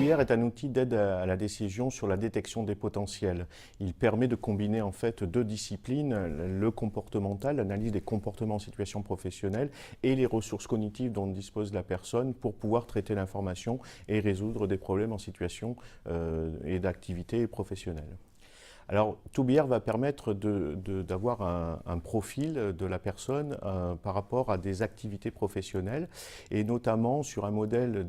ToBR est un outil d'aide à la décision sur la détection des potentiels. Il permet de combiner en fait deux disciplines, le comportemental, l'analyse des comportements en situation professionnelle et les ressources cognitives dont dispose la personne pour pouvoir traiter l'information et résoudre des problèmes en situation et d'activité professionnelle. Alors, ToBR va permettre d'avoir un profil de la personne par rapport à des activités professionnelles et notamment sur un modèle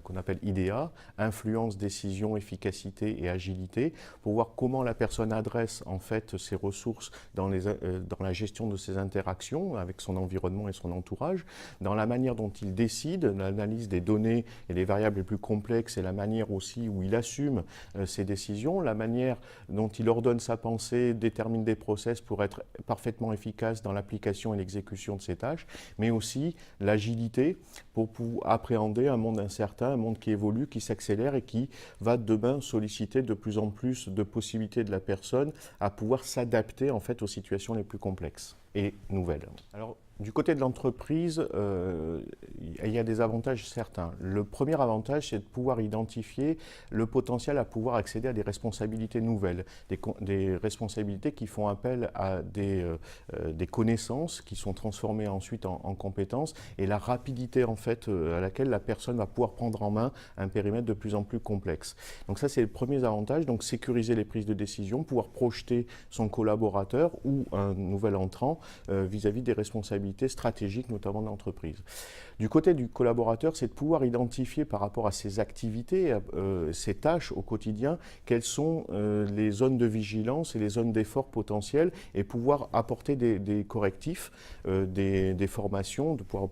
qu'on appelle IDEA, influence, décision, efficacité et agilité, pour voir comment la personne adresse en fait ses ressources dans la gestion de ses interactions avec son environnement et son entourage, dans la manière dont il décide, l'analyse des données et des variables les plus complexes et la manière aussi où il assume ses décisions, la manière dont il ordonne sa pensée, détermine des process pour être parfaitement efficace dans l'application et l'exécution de ses tâches, mais aussi l'agilité pour pouvoir appréhender un monde incertain, un monde qui évolue, qui s'accélère et qui va demain solliciter de plus en plus de possibilités de la personne à pouvoir s'adapter en fait aux situations les plus complexes et nouvelles. Alors, du côté de l'entreprise, il y a des avantages certains. Le premier avantage, c'est de pouvoir identifier le potentiel à pouvoir accéder à des responsabilités nouvelles, des responsabilités qui font appel à des connaissances qui sont transformées ensuite en compétences et la rapidité en fait à laquelle la personne va pouvoir prendre en main un périmètre de plus en plus complexe. Donc ça, c'est le premier avantage, donc sécuriser les prises de décision, pouvoir projeter son collaborateur ou un nouvel entrant vis-à-vis des responsabilités stratégiques, notamment de l'entreprise. Du côté du collaborateur, c'est de pouvoir identifier par rapport à ses activités, ses tâches au quotidien, quelles sont les zones de vigilance et les zones d'effort potentiels et pouvoir apporter des correctifs, des formations, de pouvoir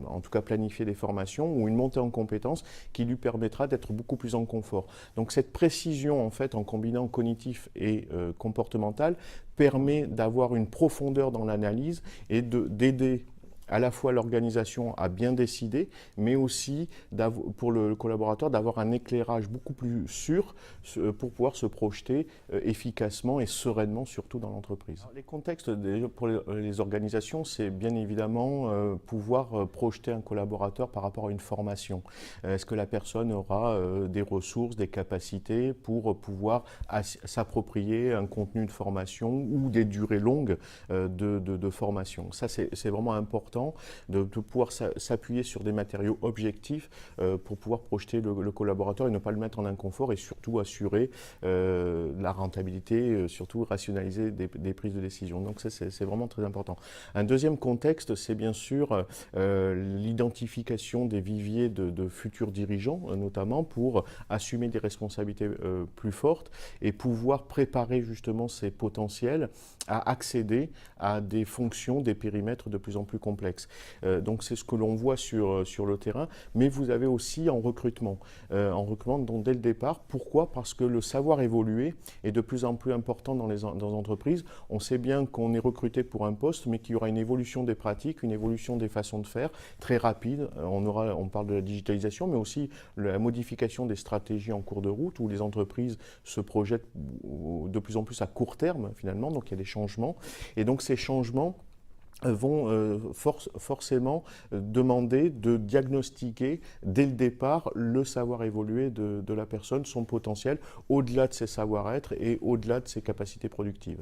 en tout cas planifier des formations ou une montée en compétences qui lui permettra d'être beaucoup plus en confort. Donc cette précision en fait en combinant cognitif et comportemental permet d'avoir une profondeur dans l'analyse et d'aider à la fois l'organisation à bien décider, mais aussi pour le collaborateur d'avoir un éclairage beaucoup plus sûr pour pouvoir se projeter efficacement et sereinement, surtout dans l'entreprise. Les contextes pour les organisations, c'est bien évidemment pouvoir projeter un collaborateur par rapport à une formation. Est-ce que la personne aura des ressources, des capacités pour pouvoir s'approprier un contenu de formation ou des durées longues de formation. Ça, c'est vraiment important de pouvoir s'appuyer sur des matériaux objectifs pour pouvoir projeter le collaborateur et ne pas le mettre en inconfort et surtout assurer la rentabilité, surtout rationaliser des prises de décision. Donc ça, c'est vraiment très important. Un deuxième contexte, c'est bien sûr l'identification des viviers de futurs dirigeants, notamment pour assumer des responsabilités plus fortes et pouvoir préparer justement ces potentiels à accéder à des fonctions, des périmètres de plus en plus complexes. Donc c'est ce que l'on voit sur le terrain, mais vous avez aussi en recrutement donc dès le départ. Pourquoi? Parce que le savoir évoluer est de plus en plus important dans les entreprises. On sait bien qu'on est recruté pour un poste, mais qu'il y aura une évolution des pratiques, une évolution des façons de faire très rapide. On parle de la digitalisation, mais aussi la modification des stratégies en cours de route, où les entreprises se projettent de plus en plus à court terme finalement, donc il y a des changements. Et donc ces changements vont forcément demander de diagnostiquer dès le départ le savoir évoluer de la personne, son potentiel, au-delà de ses savoir-être et au-delà de ses capacités productives.